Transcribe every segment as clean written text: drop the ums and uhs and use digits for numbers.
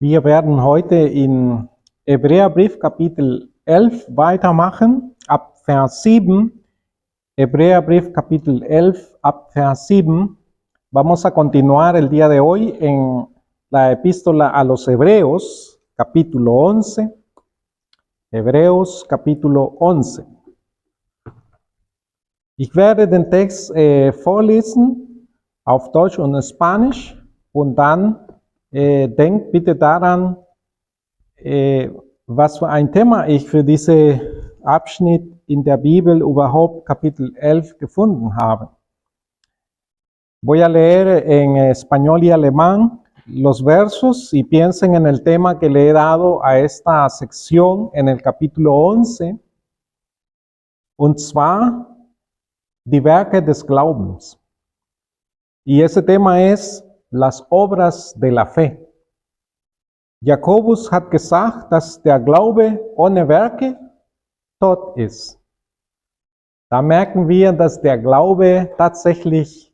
Wir werden heute in Hebräerbrief Kapitel 11 weitermachen, ab Vers 7. Hebräerbrief Kapitel 11, ab Vers 7. Vamos a continuar el día de hoy en la epístola a los Hebreos, capítulo 11. Hebreos, capítulo 11. Ich werde den Text vorlesen auf Deutsch und Spanisch und dann denkt bitte daran, was für ein Thema ich für diesen Abschnitt in der Bibel überhaupt Kapitel 11 gefunden habe. Voy a leer en español y alemán los versos y piensen en el tema que le he dado a esta sección en el capítulo 11, und zwar die Werke des Glaubens. Y ese tema es las obras de la fe. Jakobus hat gesagt, dass der Glaube ohne Werke tot ist. Da merken wir, dass der Glaube tatsächlich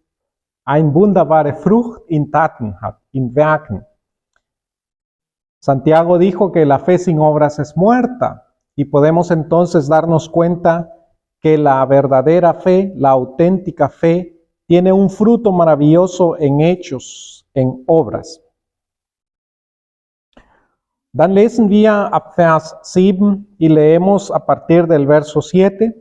eine wunderbare Frucht in Taten hat, in Werken. Santiago dijo que la fe sin obras es muerta, y podemos entonces darnos cuenta que la verdadera fe, la auténtica fe, tiene un fruto maravilloso en hechos, en obras. Dann lesen wir ab Vers 7 y leemos a partir del verso 7.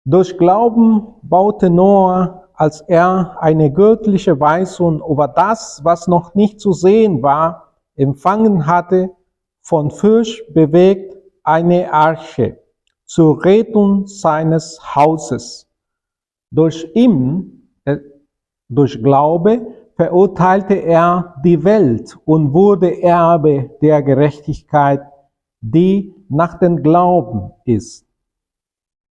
Durch Glauben baute Noah, als eine göttliche Weisung über das, was noch nicht zu sehen war, empfangen hatte, von Furcht bewegt eine Arche zur Rettung seines Hauses. Durch Glaube verurteilte er die Welt und wurde Erbe der Gerechtigkeit, die nach dem Glauben ist.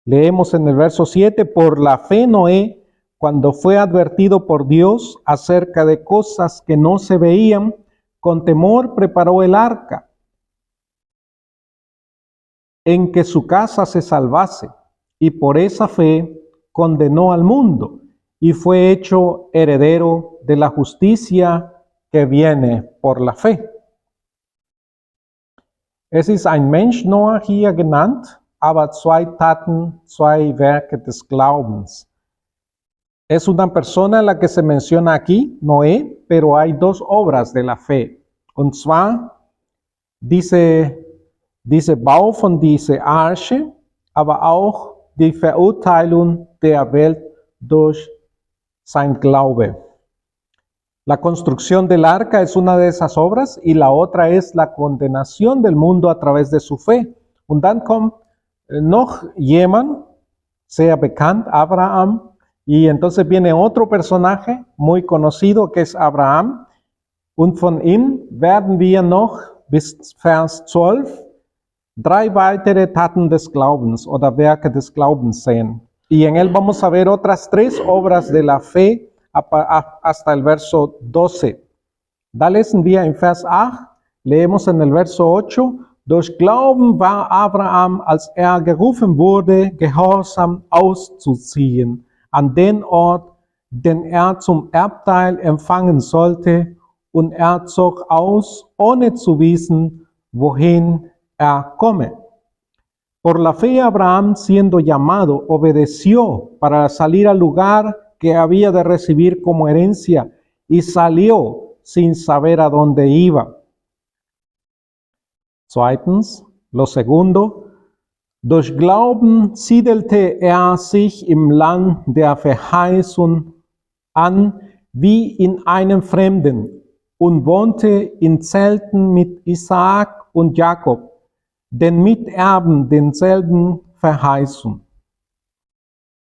Leemos en el verso 7, por la fe Noé, cuando fue advertido por Dios acerca de cosas que no se veían, con temor preparó el arca, en que su casa se salvase, y por esa fe condenó al mundo, y fue hecho heredero de la justicia que viene por la fe. Es ist ein Mensch Noah hier genannt, aber zwei Taten, zwei Werke des Glaubens. Es una persona la que se menciona aquí, Noé, pero hay dos obras de la fe. Und zwar diese Bau von dieser Arche, aber auch die Verurteilung der Welt durch sein Glaube. La construcción del arca es una de esas obras y la otra es la condenación del mundo a través de su fe. Und dann kommt noch jemand, sehr bekannt, Abraham, y entonces viene otro personaje muy conocido que es Abraham, und von ihm werden wir noch bis Vers 12 drei weitere Taten des Glaubens oder Werke des Glaubens sehen. Y en él vamos a ver otras tres obras de la fe hasta el verso 12. Da lesen wir in Vers 8, leemos en el verso 8, durch Glauben war Abraham, als gerufen wurde, gehorsam auszuziehen, an den Ort, den zum Erbteil empfangen sollte, und zog aus, ohne zu wissen, wohin come. Por la fe Abraham, siendo llamado, obedeció para salir al lugar que había de recibir como herencia y salió sin saber a dónde iba. Zweitens, lo segundo, durch Glauben siedelte sich im Land der Verheißung an wie in einem Fremden und wohnte in Zelten mit Isaak und Jakob, den Miterben denselben Verheißung.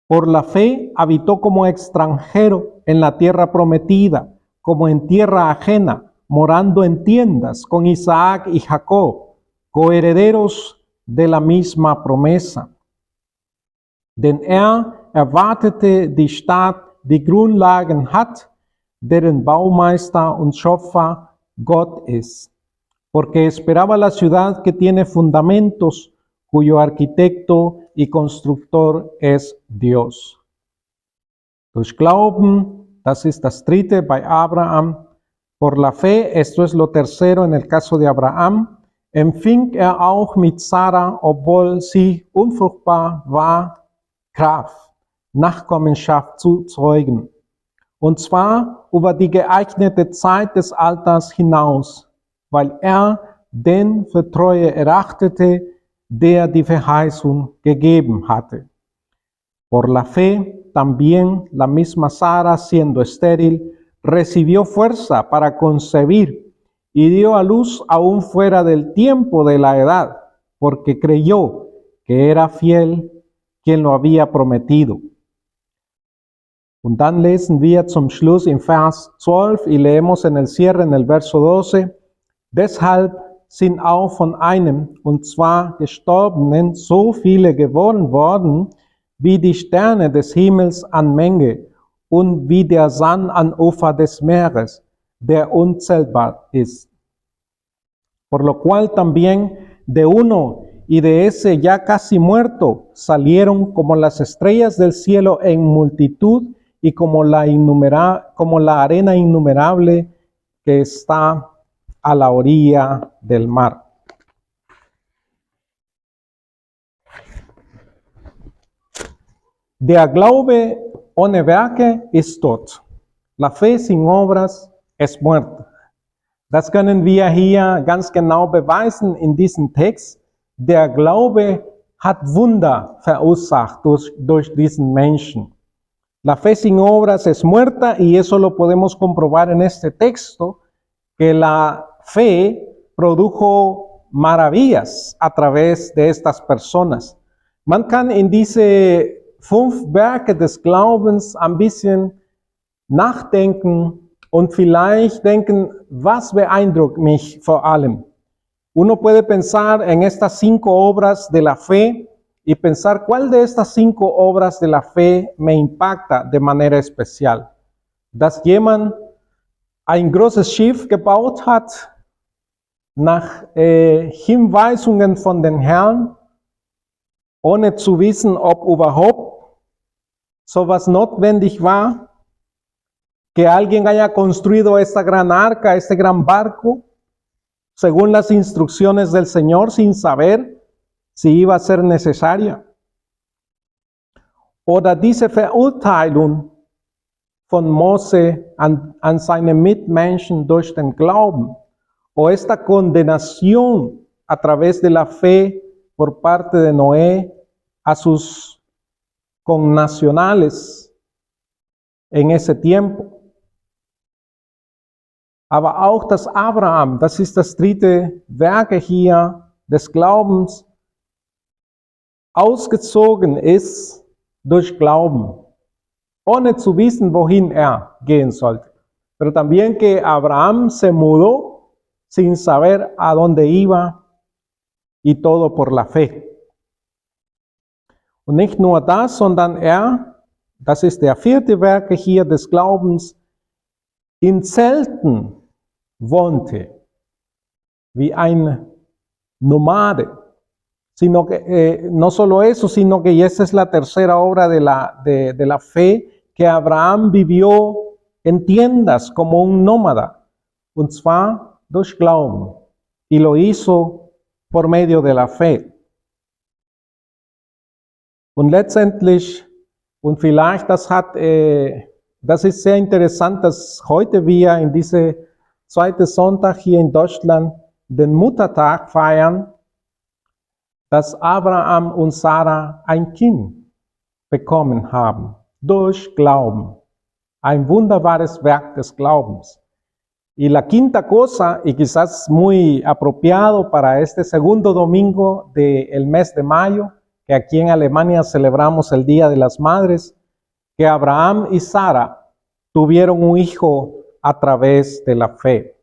Por la fe habitó como extranjero en la tierra prometida, como en tierra ajena, morando en tiendas con Isaac y Jacob, coherederos de la misma promesa. Denn erwartete die Stadt, die Grundlagen hat, deren Baumeister und Schöpfer Gott ist. Porque esperaba la ciudad que tiene fundamentos, cuyo arquitecto y constructor es Dios. Durch Glauben, das ist das dritte bei Abraham, Por la fe, esto es lo tercero en el caso de Abraham, empfing auch mit Sarah, obwohl sie unfruchtbar war, Kraft, Nachkommenschaft zu zeugen. Und zwar über die geeignete Zeit des Alters hinaus, weil den für Treue erachtete, der die Verheißung gegeben hatte. Por la fe, también la misma Sara, siendo estéril, recibió fuerza para concebir y dio a luz aún fuera del tiempo de la edad, porque creyó que era fiel quien lo había prometido. Und dann lesen wir zum Schluss im Vers 12 y leemos en el cierre en el verso 12, deshalb sind auch von einem, und zwar Gestorbenen, so viele geboren worden, wie die Sterne des Himmels an Menge und wie der Sand an Ufer des Meeres, der unzählbar ist. Por lo cual también de uno y de ese ya casi muerto salieron como las estrellas del cielo en multitud y como la arena innumerable que está a la orilla del mar. Der Glaube ohne Werke ist tot. La fe sin obras es muerta. Das können wir hier ganz genau beweisen in diesem Text. Der Glaube hat Wunder verursacht durch diesen Menschen. La fe sin obras es muerta y eso lo podemos comprobar en este texto, que la fe produjo maravillas a través de estas personas. Man kann in diese 5 Werke des Glaubens ein bisschen nachdenken und vielleicht denken, was beeindruckt mich vor allem. Uno puede pensar en estas 5 obras de la fe y pensar cuál de estas 5 obras de la fe me impacta de manera especial. Dass jemand ein großes Schiff gebaut hat, nach Hinweisungen von den Herrn, ohne zu wissen, ob überhaupt sowas notwendig war, que alguien haya construido esta gran arca, este gran barco, según las instrucciones del Señor, sin saber si iba a ser necesaria. Oder diese Verurteilung von Mose an seine Mitmenschen durch den Glauben, o esta condenación a través de la fe por parte de Noé a sus connacionales en ese tiempo. Aber auch das Abraham, das ist das dritte Werke hier des Glaubens, ausgezogen ist durch Glauben, ohne zu wissen, wohin gehen sollte. Pero también que Abraham se mudó sin saber a dónde iba y todo por la fe. Und nicht nur das, sondern das ist der vierte Werke hier des Glaubens, in Zelten wohnte, wie ein Nomade. Sino que, no solo eso, sino que esa es la tercera obra de la fe, que Abraham vivió en tiendas como un nómada, und zwar durch Glauben, y lo hizo por medio de la fe. Und letztendlich, und vielleicht das ist sehr interessant, dass heute wir in diese zweite Sonntag hier in Deutschland den Muttertag feiern, dass Abraham und Sarah ein Kind bekommen haben, durch Glauben. Ein wunderbares Werk des Glaubens. Y la quinta cosa, y quizás muy apropiado para este segundo domingo del mes de mayo, que aquí en Alemania celebramos el Día de las Madres, que Abraham y Sara tuvieron un hijo a través de la fe.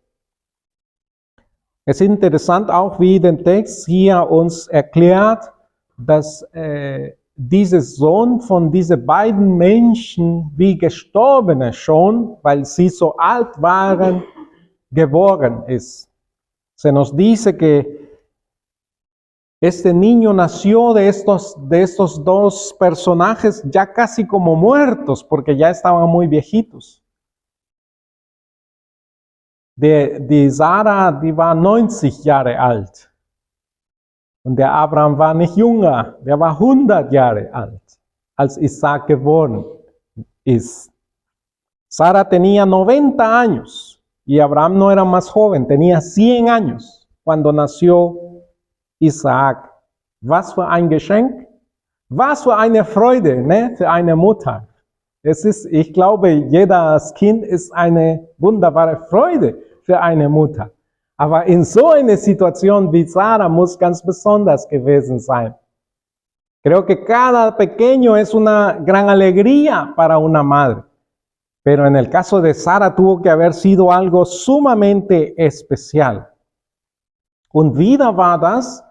Es interessant auch, wie der Text hier uns erklärt, dass dieser Sohn von diesen beiden Menschen wie Gestorbene schon, weil sie so alt waren, geboren ist. Se nos dice que este niño nació de estos dos personajes ya casi como muertos, porque ya estaban muy viejitos. Die Sarah, die war 90 Jahre alt. Und der Abraham war nicht jünger, der war 100 Jahre alt, als Isaac geboren ist. Sara tenía 90 años y Abraham no era más joven, tenía 100 años cuando nació Isaac. Was für ein Geschenk, was für eine Freude, ne, für eine Mutter. Ich glaube, jedes Kind ist eine wunderbare Freude für eine Mutter. Aber in so einer Situation wie Sara muss ganz besonders gewesen sein. Creo que cada pequeño es una gran alegría para una madre. Pero en el caso de Sara tuvo que haber sido algo sumamente especial. Und wieder war das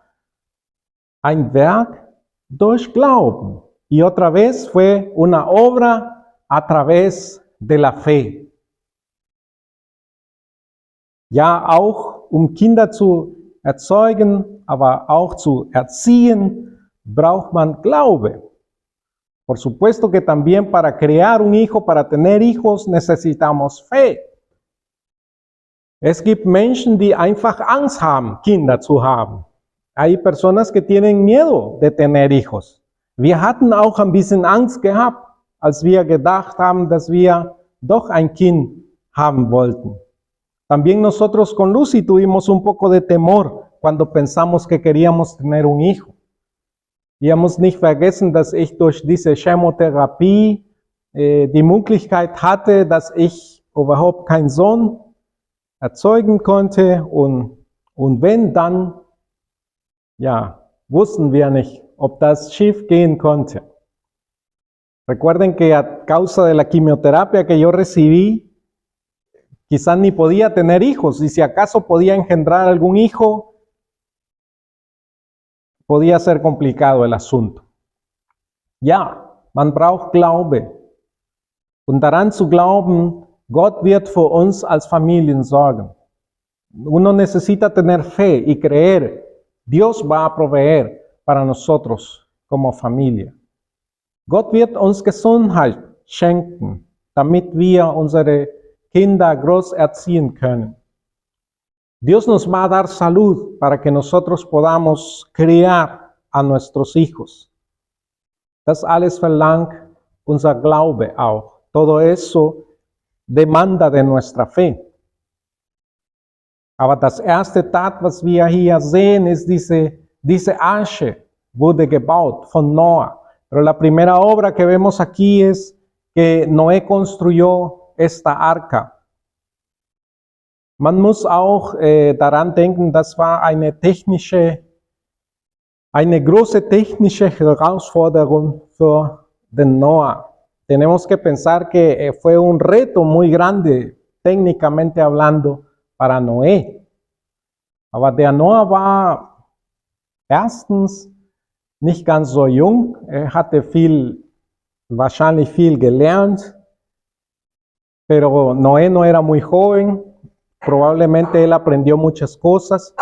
ein Werk durch Glauben. Y otra vez fue una obra a través de la fe. Ja, auch Kinder zu erzeugen, aber auch zu erziehen, braucht man Glaube. Por supuesto que también para crear un hijo, para tener hijos, necesitamos fe. Es gibt Menschen, die einfach Angst haben, Kinder zu haben. Hay personas que tienen miedo de tener hijos. Wir hatten auch ein bisschen Angst gehabt, als wir gedacht haben, dass wir doch ein Kind haben wollten. También nosotros con Lucy tuvimos un poco de temor cuando pensamos que queríamos tener un hijo. Wir müssen nicht vergessen, dass ich durch diese Chemotherapie die Möglichkeit hatte, dass ich überhaupt keinen Sohn erzeugen konnte. Und wenn, dann ja, wussten wir nicht, ob das schief gehen konnte. Recuerden que a causa de la quimioterapia que yo recibí, quizás ni podía tener hijos, y si acaso podía engendrar algún hijo, podía ser complicado el asunto. Ja, man braucht Glaube. Und daran zu glauben, Gott wird für uns als Familien sorgen. Uno necesita tener fe y creer, Dios va a proveer para nosotros como familia. Gott wird uns Gesundheit schenken, damit wir unsere Kinder groß erziehen können. Dios nos va a dar salud para que nosotros podamos criar a nuestros hijos. Das alles verlangt unser Glaube auch. Todo eso demanda de nuestra fe. Aber das erste Tat, was wir hier sehen, ist diese Arche wurde gebaut von Noah. Pero la primera obra que vemos aquí es que Noé construyó esta arca. Man muss auch daran denken, das war eine große technische Herausforderung für den Noah. Tenemos que pensar que fue un reto muy grande, técnicamente hablando, para Noé. Aber der Noah war erstens nicht ganz so jung, hatte wahrscheinlich viel gelernt, pero Noé no era muy joven. Probablemente él aprendió muchas cosas.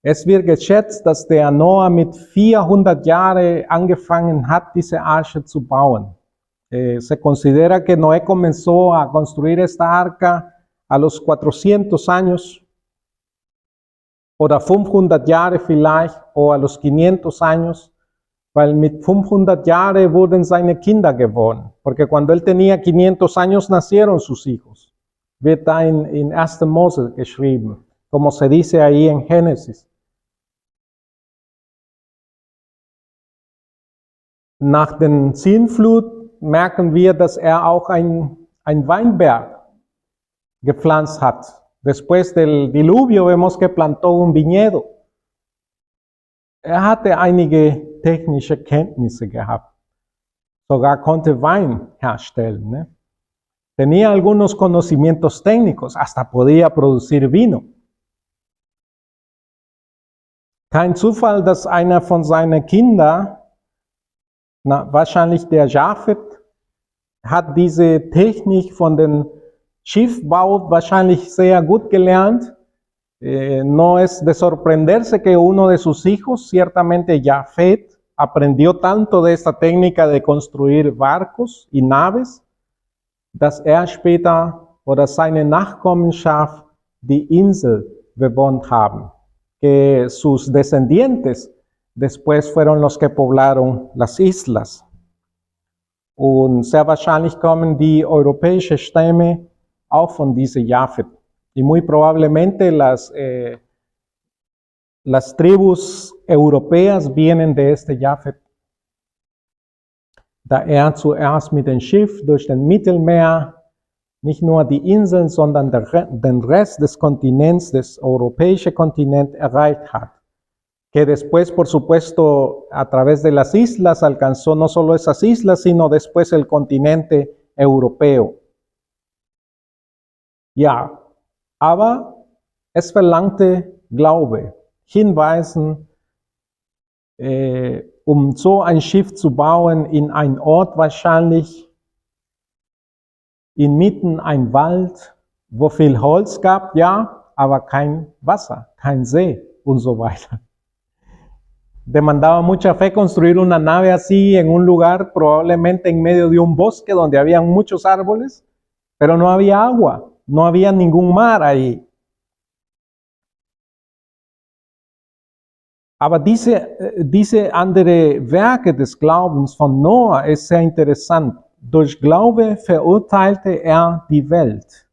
Es wird geschätzt, dass der Noah mit 400 Jahren angefangen hat, diese Arche zu bauen. Se considera que Noé comenzó a construir esta arca a los 400 años, oder 500 Jahre vielleicht, o a los 500 años, weil mit 500 Jahren wurden seine Kinder geboren, porque cuando él tenía 500 años nacieron sus hijos. Wird da in 1. Mose geschrieben, como se dice ahí en Génesis. Nach der Sintflut merken wir, dass auch ein Weinberg gepflanzt hat. Después del diluvio vemos que plantó un viñedo. Hatte einige technische Kenntnisse gehabt. Sogar konnte Wein herstellen, ne? Tenía algunos conocimientos técnicos, hasta podía producir vino. Kein Zufall, dass einer von seinen Kindern, wahrscheinlich der Japhet, hat diese Technik von den Schiffbau wahrscheinlich sehr gut gelernt. No es de sorprenderse que uno de sus hijos, ciertamente Japhet, aprendió tanto de esta técnica de construir barcos y naves, dass später oder seine Nachkommenschaft die Insel bewohnt haben, que sus descendientes después fueron los que poblaron las islas. Und sehr wahrscheinlich kommen die europäischen Stämme auch von dieser Japhet. Y muy probablemente las tribus europeas vienen de este Japhet. Da zuerst mit dem Schiff durch den Mittelmeer nicht nur die Inseln, sondern den Rest des Kontinents, des europäischen Kontinents erreicht hat. Que después, por supuesto, a través de las islas alcanzó no solo esas islas, sino después el continente europeo. Ja, aber es verlangte Glaube, Hinweisen, so ein Schiff zu bauen in einen Ort wahrscheinlich, inmitten ein Wald, wo viel Holz gab, ja, aber kein Wasser, kein See und so weiter. Demandaba mucha fe construir una nave así en un lugar, probablemente en medio de un bosque donde había muchos árboles, pero no había agua, no había ningún mar ahí. Aber diese andere Werke des Glaubens von Noah ist sehr interessant. Durch Glaube verurteilte die Welt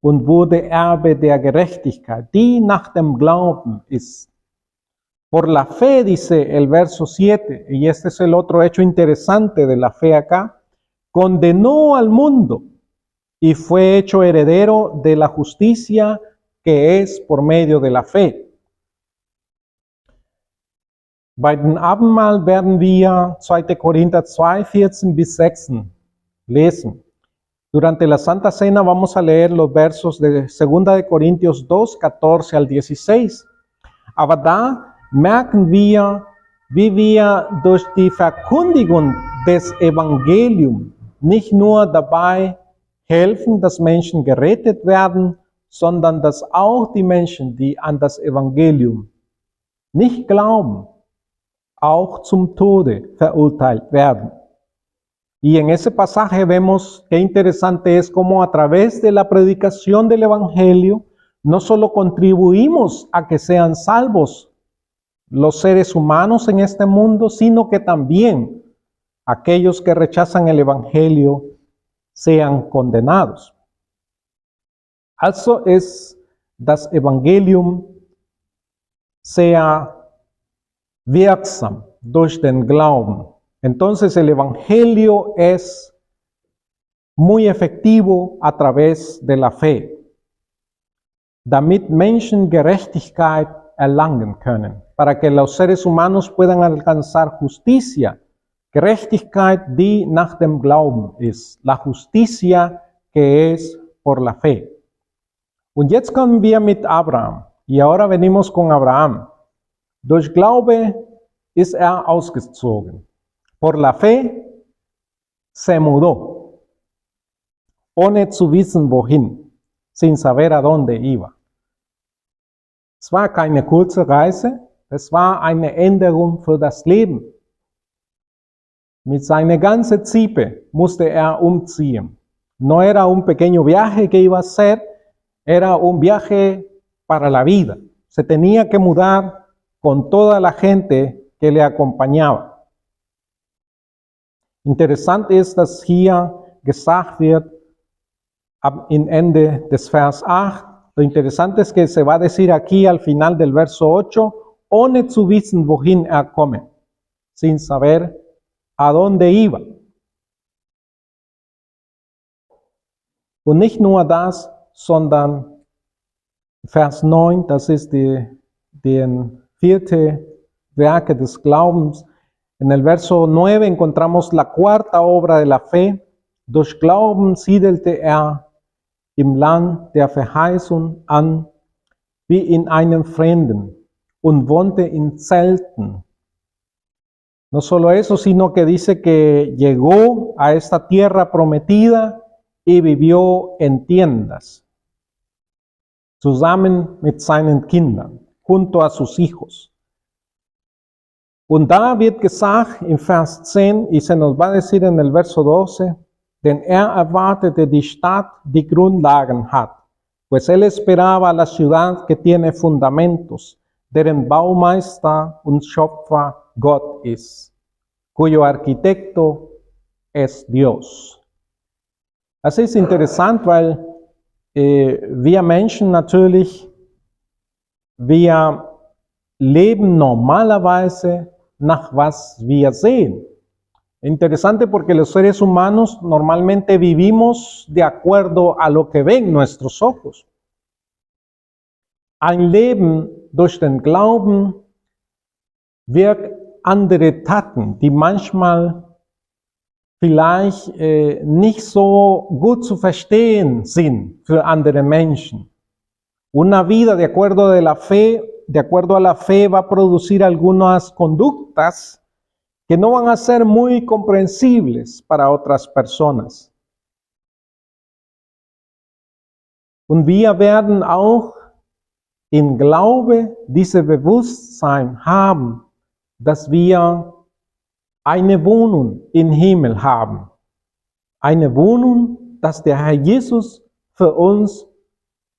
und wurde Erbe der Gerechtigkeit, die nach dem Glauben ist. Por la fe, dice el verso 7, y este es el otro hecho interesante de la fe acá, condenó al mundo y fue hecho heredero de la justicia que es por medio de la fe. Bei dem Abendmahl werden wir 2. Korinther 2, 14 bis 16 lesen. Durante la Santa Cena vamos a leer los versos de 2. de Corintios 2, 14 al 16. Aber da merken wir, wie wir durch die Verkündigung des Evangeliums nicht nur dabei helfen, dass Menschen gerettet werden, sondern dass auch die Menschen, die an das Evangelium nicht glauben, auch zum Tode verurteilt werden. Y en ese pasaje vemos qué interesante es cómo a través de la predicación del Evangelio no solo contribuimos a que sean salvos los seres humanos en este mundo, sino que también aquellos que rechazan el Evangelio sean condenados. Also ist das Evangelium sehr wirksam durch den Glauben. Entonces el Evangelio es muy efectivo a través de la fe, damit Menschen Gerechtigkeit erlangen können, para que los seres humanos puedan alcanzar justicia, Gerechtigkeit, die nach dem Glauben ist, la justicia que es por la fe. Und jetzt kommen wir mit Abraham, y ahora venimos con Abraham. Durch Glaube ist ausgezogen. Por la fe se mudó, ohne zu wissen wohin, sin saber a dónde iba. Es war keine kurze Reise, es war eine Änderung für das Leben. Mit seiner ganzen Zippe musste umziehen. No era un pequeño viaje que iba a hacer, era un viaje para la vida. Se tenía que mudar con toda la gente que le acompañaba. Interessant ist, dass hier gesagt wird, am Ende des Vers 8, lo interesante es que se va a decir aquí al final del verso 8, ohne zu wissen, wohin komme, sin saber a dónde iba. Und nicht nur das, sondern Vers 9, das ist den 4. Werke des Glaubens. En el verso 9 encontramos la cuarta obra de la fe. Durch Glauben siedelte im Land der Verheißung an, wie in einem Fremden, und wohnte in Zelten. No solo eso, sino que dice que llegó a esta tierra prometida y vivió en tiendas, zusammen mit seinen Kindern, junto a sus hijos. Und da wird gesagt im Vers 10, y se nos va a decir en el verso 12, denn erwartete die Stadt, die Grundlagen hat, pues él esperaba la ciudad que tiene fundamentos, deren Baumeister und Schöpfer Gott ist, cuyo arquitecto es Dios. Das ist interessant, weil wir Menschen natürlich, wir leben normalerweise nach was wir sehen. Interesante porque los seres humanos normalmente vivimos de acuerdo a lo que ven nuestros ojos. Ein Leben durch den Glauben wirkt andere Taten, die manchmal vielleicht nicht so gut zu verstehen sind für andere Menschen. Una vida de acuerdo a la fe va a producir algunas conductas que no van a ser muy comprensibles para otras personas. Und wir werden auch im Glaube dieses Bewusstsein haben, dass wir eine Wohnung im Himmel haben. Eine Wohnung, dass der Herr Jesus für uns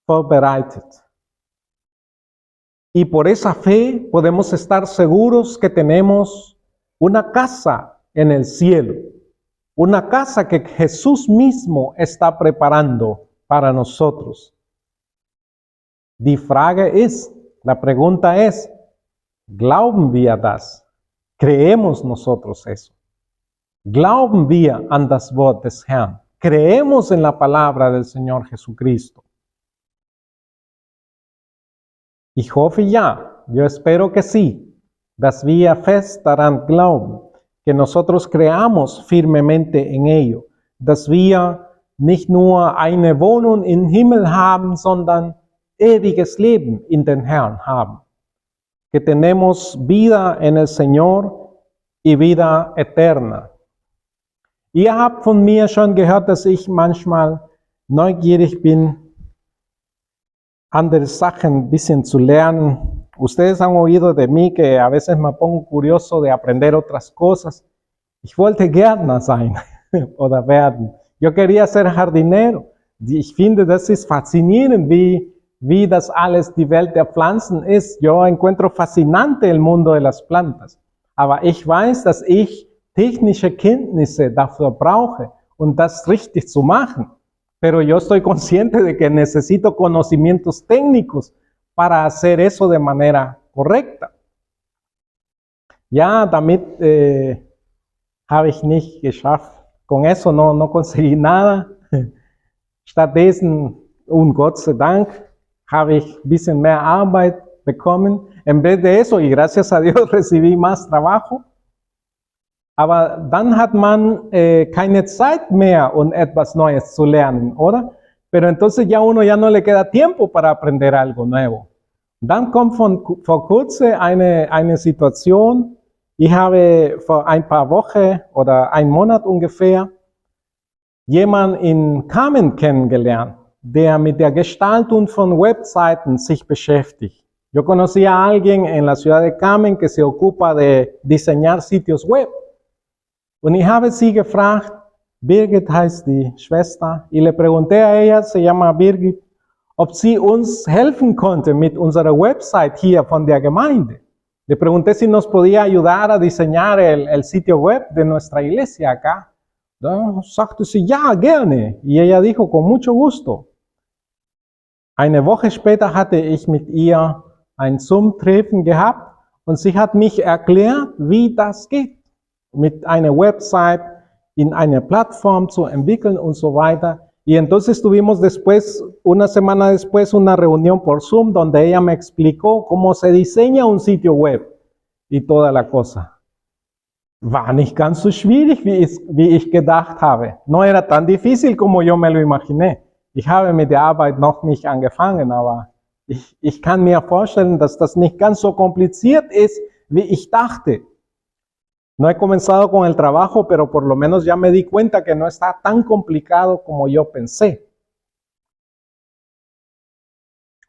vorbereitet. Y por esa fe podemos estar seguros que tenemos una casa en el cielo, una casa que Jesús mismo está preparando para nosotros. Die Frage ist, la pregunta es, ¿glauben wir das? ¿Creemos nosotros eso? ¿Glauben wir an das Wort des Herrn? ¿Creemos en la palabra del Señor Jesucristo? Ich hoffe ja, yo espero que sí. Dass wir fest daran glauben, que nosotros creamos firmemente en ello, dass wir nicht nur eine Wohnung im Himmel haben, sondern ewiges Leben in den Herrn haben, que tenemos vida en el Señor y vida eterna. Ihr habt von mir schon gehört, dass ich manchmal neugierig bin, andere Sachen ein bisschen zu lernen. Ustedes han oído de mí que a veces me pongo curioso de aprender otras cosas. Ich wollte Gärtner sein oder werden. Yo quería ser jardinero. Ich finde, das ist faszinierend, wie das alles die Welt der Pflanzen ist. Yo encuentro fascinante el mundo de las plantas. Aber ich weiß, dass ich technische Kenntnisse dafür brauche, um das richtig zu machen. Pero yo estoy consciente de que necesito conocimientos técnicos para hacer eso de manera correcta. Ja, damit habe ich nicht geschafft. Con eso no conseguí nada. Stattdessen, und Gott sei Dank, habe ich ein bisschen mehr Arbeit bekommen. En vez de eso, y gracias a Dios, recibí más trabajo. Aber dann hat man keine Zeit mehr, um etwas Neues zu lernen, oder? Pero entonces ya uno ya no le queda tiempo para aprender algo nuevo. Dann kommt vor kurzem eine Situation, ich habe vor ein paar Wochen oder einen Monat ungefähr jemanden in Kamen kennengelernt, der mit der Gestaltung von Webseiten sich beschäftigt. Yo conocí a alguien en la ciudad de Kamen que se ocupa de diseñar sitios web. Und ich habe sie gefragt, Birgit heißt die Schwester, y le pregunté a ella, se llama Birgit, ob sie uns helfen konnte mit unserer Website hier von der Gemeinde. Le pregunté si nos podía ayudar a diseñar el sitio web de nuestra iglesia acá. Da sagte sie, ja, gerne. Y ella dijo, con mucho gusto. Eine Woche später hatte ich mit ihr ein Zoom-Treffen gehabt und sie hat mich erklärt, wie das geht, mit einer Website in eine Plattform zu entwickeln und so weiter. Y entonces tuvimos después, una semana después, una reunión por Zoom donde ella me explicó cómo se diseña un sitio web y toda la cosa. War nicht ganz so schwierig, wie ich gedacht habe. No era tan difícil como yo me lo imaginé. Ich habe mit der Arbeit noch nicht angefangen, aber ich kann mir vorstellen, dass das nicht ganz so kompliziert ist, wie ich dachte. No he comenzado con el trabajo, pero por lo menos ya me di cuenta que no está tan complicado como yo pensé.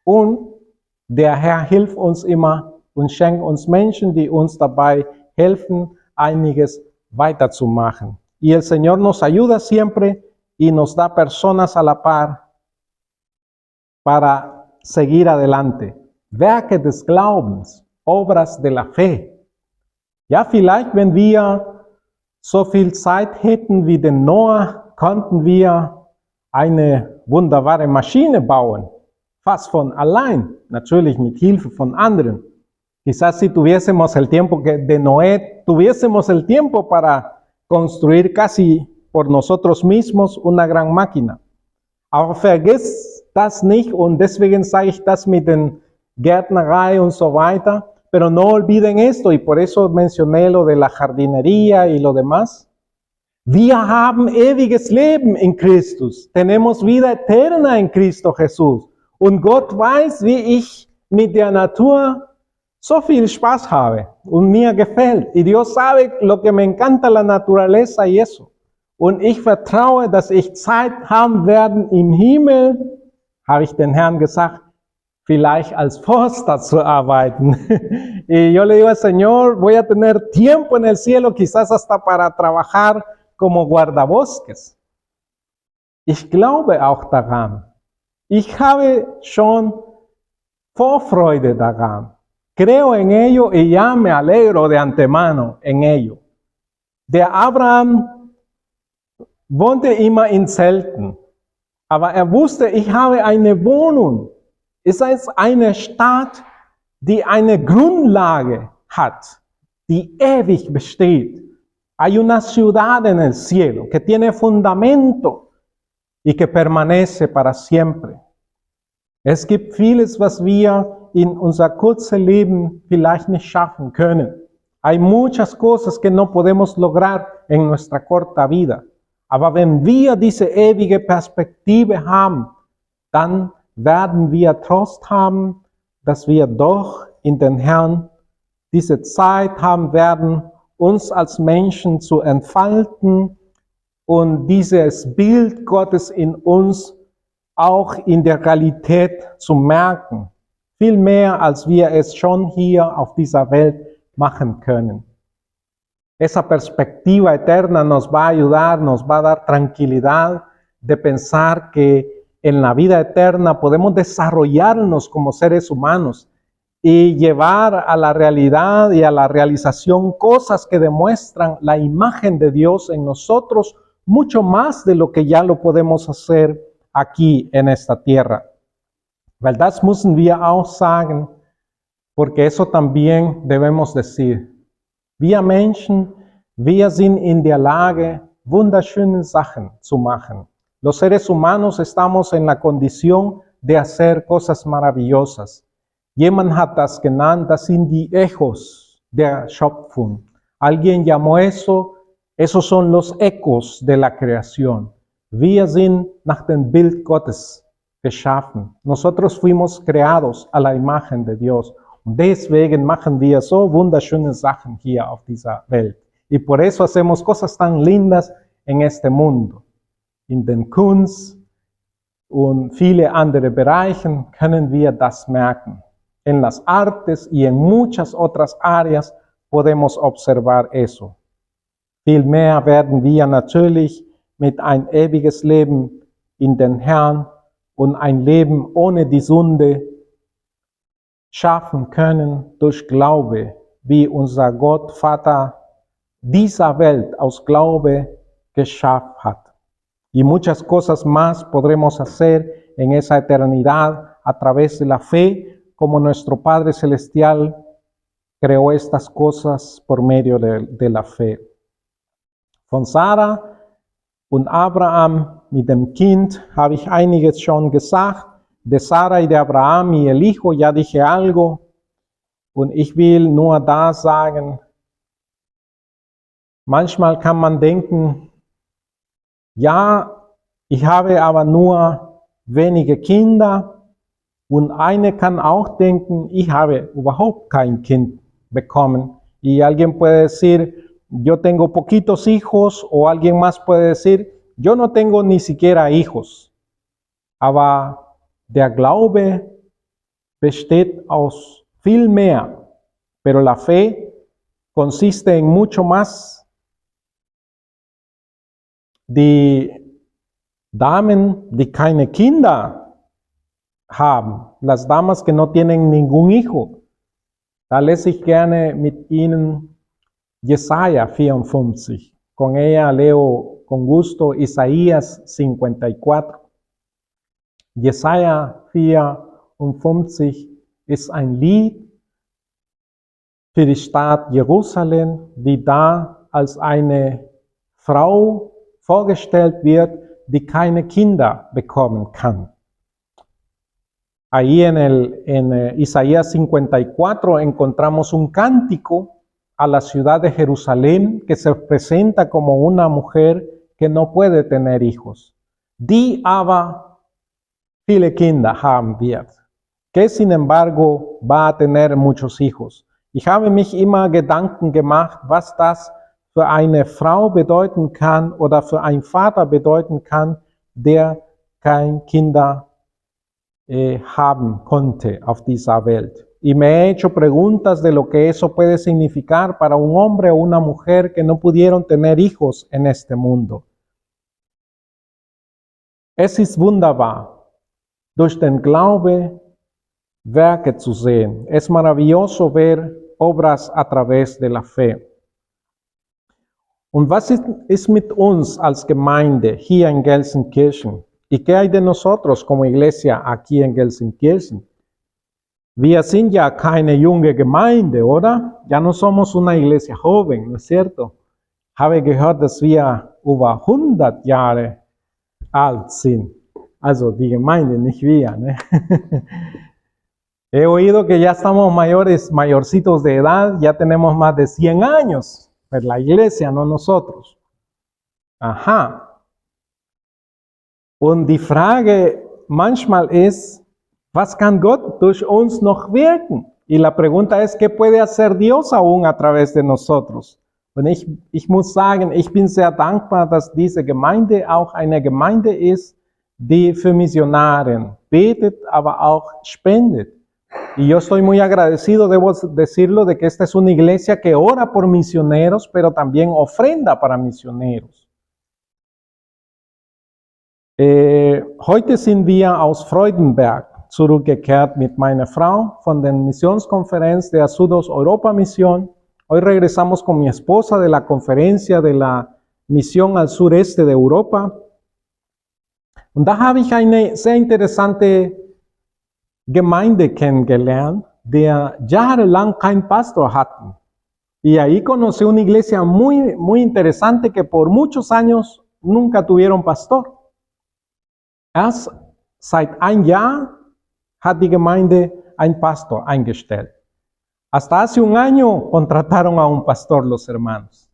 Und der Herr hilft uns immer und schenkt uns Menschen, die uns dabei helfen, einiges weiterzumachen. Y el Señor nos ayuda siempre y nos da personas a la par para seguir adelante. Werke des Glaubens, Obras de la Fe. Ja, vielleicht, wenn wir so viel Zeit hätten wie den Noah, konnten wir eine wunderbare Maschine bauen, fast von allein, natürlich mit Hilfe von anderen. Quizás si tuviésemos el tiempo de Noé, tuviésemos el tiempo para construir casi por nosotros mismos una gran máquina. Aber vergiss das nicht und deswegen sage ich das mit den Gärtnerei und so weiter. Pero no olviden esto y por eso mencioné lo de la jardinería y lo demás. Wir haben ewiges Leben in Christus. Tenemos vida eterna en Cristo Jesús. Und Gott weiß, wie ich mit der Natur so viel Spaß habe und mir gefällt. Y Dios sabe lo que me encanta la naturaleza y eso. Und ich vertraue, dass ich Zeit haben werde im Himmel, habe ich den Herrn gesagt, vielleicht als Forster zu arbeiten. Y yo le digo al Señor, voy a tener tiempo en el cielo, quizás hasta para trabajar como guardabosques. Ich glaube auch daran. Ich habe schon Vorfreude daran. Creo en ello y ya me alegro de antemano en ello. Der Abraham wohnte immer in Zelten, aber wusste, ich habe eine Wohnung. Es ist eine Stadt, die eine Grundlage hat, die ewig besteht. Hay una ciudad en el cielo que tiene fundamento y que permanece para siempre. Es gibt vieles, was wir in unser kurzes Leben vielleicht nicht schaffen können. Hay muchas cosas que no podemos lograr en nuestra corta vida. Aber wenn wir diese ewige Perspektive haben, dann werden wir Trost haben, dass wir doch in den Herrn diese Zeit haben werden, uns als Menschen zu entfalten und dieses Bild Gottes in uns auch in der Realität zu merken. Viel mehr, als wir es schon hier auf dieser Welt machen können. Esa perspectiva eterna nos va a ayudar, nos va a dar tranquilidad de pensar que en la vida eterna podemos desarrollarnos como seres humanos y llevar a la realidad y a la realización cosas que demuestran la imagen de Dios en nosotros, mucho más de lo que ya lo podemos hacer aquí en esta tierra. Weil das müssen wir auch sagen, porque eso también debemos decir. Wir Menschen, wir sind in der Lage, wunderschöne Sachen zu machen. Los seres humanos estamos en la condición de hacer cosas maravillosas. Jemand hat das genannt, das sind die Echos der Schöpfung. Alguien llamó eso, esos son los ecos de la creación. Wir sind nach dem Bild Gottes geschaffen. Nosotros fuimos creados a la imagen de Dios. Und deswegen machen wir so wunderschöne Sachen hier auf dieser Welt. Y por eso hacemos cosas tan lindas en este mundo. In den Kunst und viele andere Bereichen können wir das merken. En las artes y en muchas otras áreas podemos observar eso. Vielmehr werden wir natürlich mit ein ewiges Leben in den Herrn und ein Leben ohne die Sünde schaffen können durch Glaube, wie unser Gott Vater dieser Welt aus Glaube geschaffen hat. Y muchas cosas más podremos hacer en esa eternidad a través de la fe, como nuestro Padre Celestial creó estas cosas por medio de la fe. Von Sarah und Abraham mit dem Kind habe ich einiges schon gesagt. De Sarah y de Abraham y el hijo ya dije algo. Und ich will nur da sagen, manchmal kann man denken, ja, ich habe aber nur wenige Kinder. Und eine kann auch denken, ich habe überhaupt kein Kind bekommen. Y alguien puede decir, yo tengo poquitos hijos, o alguien más puede decir, yo no tengo ni siquiera hijos. Aber der Glaube besteht aus viel mehr, pero la fe consiste en mucho más. Die Damen, die keine Kinder haben, las damas que no tienen ningún hijo. Da lese ich gerne mit Ihnen Jesaja 54. Con ella leo con gusto Isaías 54. Jesaja 54 ist ein Lied für die Stadt Jerusalem, die da als eine Frau vorgestellt wird, die keine Kinder bekommen kann. Ahí en Isaías 54 encontramos un cántico a la ciudad de Jerusalén que se presenta como una mujer que no puede tener hijos. Die aber viele Kinder haben wird, que sin embargo va a tener muchos hijos. Ich habe mich immer Gedanken gemacht, was das für eine Frau bedeuten kann oder für einen Vater bedeuten kann, der kein Kinder haben konnte auf dieser Welt. Y me he hecho preguntas de lo que eso puede significar para un hombre o una mujer que no pudieron tener hijos en este mundo. Es ist wunderbar, durch den Glaube Werke zu sehen. Es maravilloso ver obras a través de la fe. Und was ist mit uns als Gemeinde hier in Gelsenkirchen? ¿Y qué hay de nosotros como iglesia aquí en Gelsenkirchen? Wir sind ja keine junge Gemeinde, oder? Ya no somos una iglesia joven, ¿no es cierto? Habe gehört, dass wir über 100 Jahre alt sind. Also die Gemeinde, nicht wir, ne? He oído que ya estamos mayorcitos de edad, ya tenemos más de 100 años. Pues la iglesia, no nosotros. Aha. Und die Frage manchmal ist, was kann Gott durch uns noch wirken? Y la pregunta es, ¿qué puede hacer Dios aún a través de nosotros? Und ich muss sagen, ich bin sehr dankbar, dass diese Gemeinde auch eine Gemeinde ist, die für Missionaren betet, aber auch spendet. Y yo estoy muy agradecido, debo decirlo, de que esta es una iglesia que ora por misioneros, pero también ofrenda para misioneros. Heute sind wir aus Freudenberg zurückgekehrt mit meiner Frau von der Missionskonferenz der Südosteuropa-Mission. Hoy regresamos con mi esposa de la conferencia de la Misión al sureste de Europa. Und da habe ich eine sehr interessante Gemeinde kennengelernt, der jahrelang keinen Pastor hatten. Y ahí conocí una iglesia muy interesante que por muchos años nunca tuvieron pastor. Erst seit ein Jahr hat die Gemeinde einen Pastor eingestellt. Hasta hace un año contrataron a un pastor los hermanos.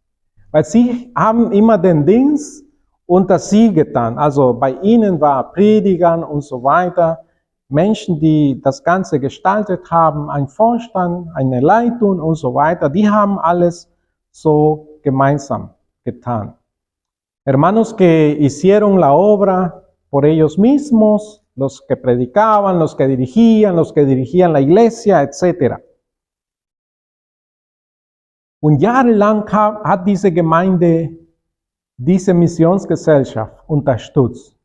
Weil sie haben immer den Dienst unter sie getan. Also bei ihnen war Predigern und so weiter. Menschen, die das Ganze gestaltet haben, ein Vorstand, eine Leitung und so weiter, die haben alles so gemeinsam getan. Hermanos que hicieron la obra por ellos mismos, los que predicaban, los que dirigían la iglesia, etc. Und jahrelang hat diese Gemeinde diese Missionsgesellschaft unterstützt.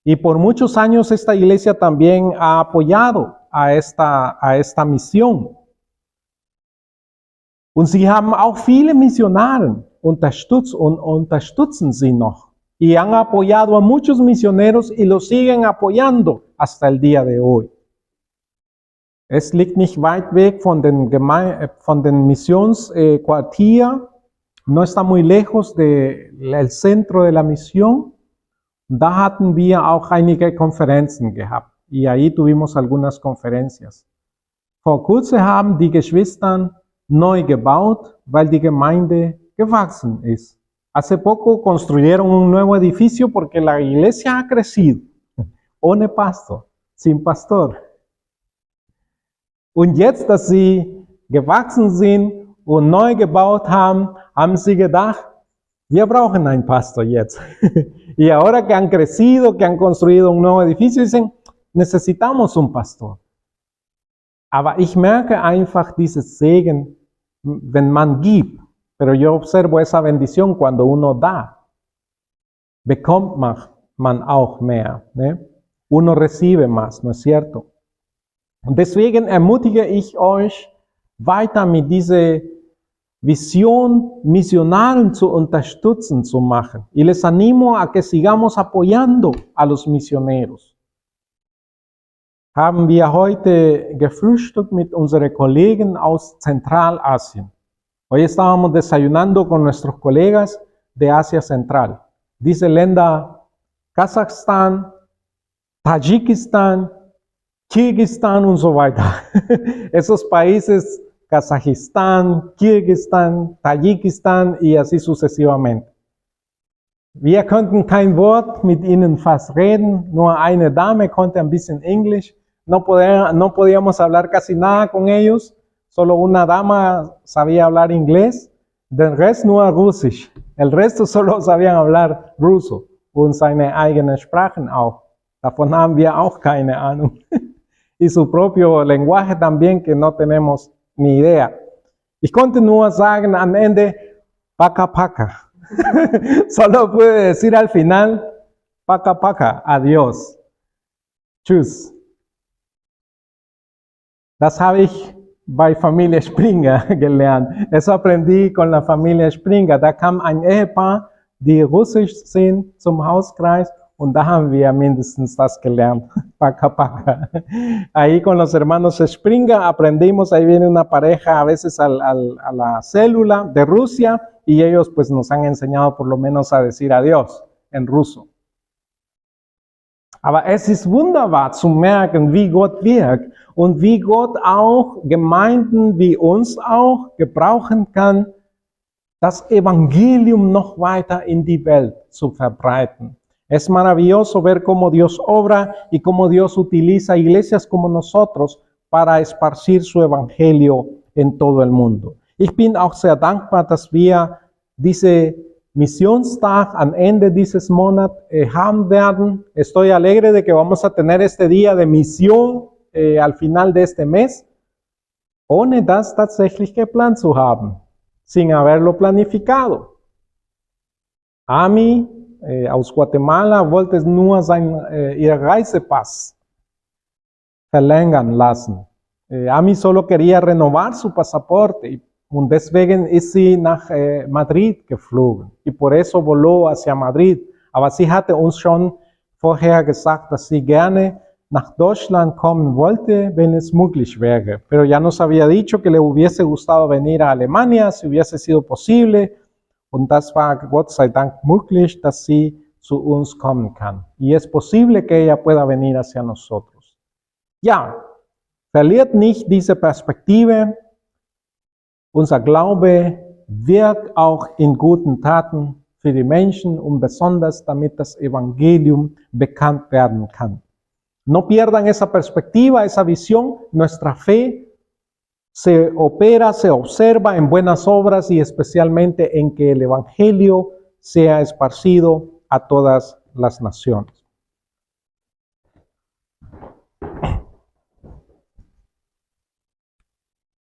Y por muchos años esta iglesia también ha apoyado a esta misión. Und sie haben auch viele Missionare unterstützt und unterstützen sie noch. Y han apoyado a muchos misioneros y los siguen apoyando hasta el día de hoy. Es liegt nicht weit weg von den Missionsquartier, no está muy lejos del centro de la misión. Da hatten wir auch einige Konferenzen gehabt. Y ahí tuvimos algunas conferencias. Vor kurzem haben die Geschwister neu gebaut, weil die Gemeinde gewachsen ist. Hace poco construyeron un nuevo edificio porque la iglesia ha crecido. Ohne Pastor, sin Pastor. Und jetzt, dass sie gewachsen sind und neu gebaut haben, haben sie gedacht, wir brauchen einen Pastor jetzt. Y ahora que han crecido, que han construido un nuevo edificio, dicen, necesitamos un pastor. Aber ich merke einfach dieses Segen, wenn man gibt. Pero yo observo esa bendición cuando uno da. Bekommt man auch mehr. Ne? uno recibe más, ¿no es cierto? Deswegen ermutige ich euch, weiter mit dieser Vision Missionaren zu unterstützen zu machen. Y les animo a que sigamos apoyando a los misioneros. Haben wir heute gefrühstückt mit unseren Kollegen aus Zentralasien. Hoy estábamos desayunando con nuestros colegas de Asia Central. Dice Länder Kasachstan, Tayikistán, Kirguistán und so weiter. Esos países, Kasachistán, Kirguistán, Tayikistán y así sucesivamente. Wir konnten kein Wort mit ihnen fast reden, nur eine Dame konnte ein bisschen Englisch. No podíamos hablar casi nada con ellos, solo una dama sabía hablar inglés, del resto nur Russisch. El resto solo sabían hablar ruso und seine eigenen Sprachen auch. Davon haben wir auch keine Ahnung. Y su propio lenguaje también que no tenemos ni idea. Ich konnte nur sagen am Ende, paka paka. Solo pude decir al final, paka paka, adiós. Tschüss. Das habe ich bei Familie Springer gelernt. Eso aprendí con la Familie Springer. Da kam ein Ehepaar, die russisch sind, zum Hauskreis und da haben wir mindestens das gelernt. Paka paka. Ahí con los hermanos Springer aprendimos, ahí viene una pareja a veces a la célula de Rusia y ellos pues nos han enseñado por lo menos a decir adiós en ruso. Aber es ist wunderbar zu merken, wie Gott wirkt und wie Gott auch Gemeinden wie uns auch gebrauchen kann, das Evangelium noch weiter in die Welt zu verbreiten. Es maravilloso ver cómo Dios obra y cómo Dios utiliza iglesias como nosotros para esparcir su Evangelio en todo el mundo. Ich bin auch sehr dankbar, dass wir diese Missionstag am Ende dieses Monats haben werden. Estoy alegre de que vamos a tener este día de misión al final de este mes, ohne das tatsächlich geplant zu haben, sin haberlo planificado. Ami aus Guatemala wollte nur ihr Reisepass verlängern lassen. Ami solo quería renovar su pasaporte und deswegen ist sie nach Madrid geflogen y por eso voló hacia Madrid. Aber sie hatte uns schon vorher gesagt, dass sie gerne nach Deutschland kommen wollte, wenn es möglich wäre. Pero ya nos había dicho que le hubiese gustado venir a Alemania, si hubiese sido posible. Und das war Gott sei Dank möglich, dass sie zu uns kommen kann. Y es posible que ella pueda venir hacia nosotros. Ja, verliert nicht diese Perspektive. Unser Glaube wirkt auch in guten Taten für die Menschen und besonders damit das Evangelium bekannt werden kann. No pierdan esa perspectiva, esa visión. Nuestra fe se opera, se observa en buenas obras y especialmente en que el Evangelio sea esparcido a todas las naciones.